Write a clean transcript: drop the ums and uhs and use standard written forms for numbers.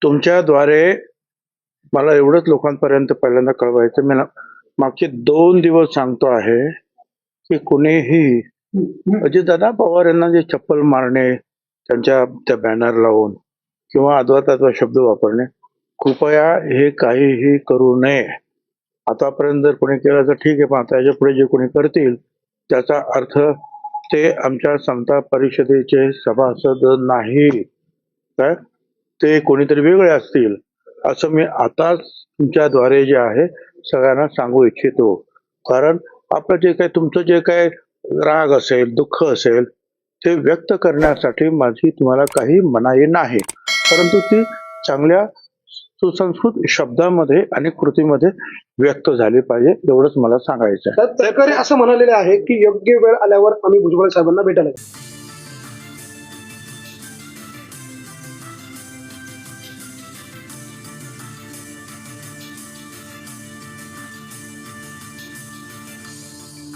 तुमच्याद्वारे मला एवढंच लोकांपर्यंत पहिल्यांदा कळवायचं, मी मागचे 2 दिवस सांगतो आहे की कुणीही अजितदादा पवार यांना जे चप्पल मारणे, त्यांच्या त्या बॅनर लावून किंवा अद्वा शब्द वापरणे, कृपया हे काहीही करू नये. आतापर्यंत जर कोणी केलं तर ठीक आहे, पण त्याच्या पुढे जे कोणी करतील त्याचा अर्थ ते आमच्या समता परिषदेचे सभासद नाही, काय ते कोणीतरी वेगळे असतील असं मी आताच तुमच्याद्वारे जे आहे सगळ्यांना सांगू इच्छितो. कारण आपलं जे काही तुमचं जे काही राग असेल, दुःख असेल, ते व्यक्त करण्यासाठी माझी तुम्हाला काही मनाई नाही, परंतु ती चांगल्या सुसंस्कृत शब्दामध्ये आणि कृतीमध्ये व्यक्त झाली पाहिजे, एवढंच मला सांगायचं आहे. तर सरकारी असं म्हणालेलं आहे की योग्य वेळ आल्यावर आम्ही भुजबळ साहेबांना भेटायला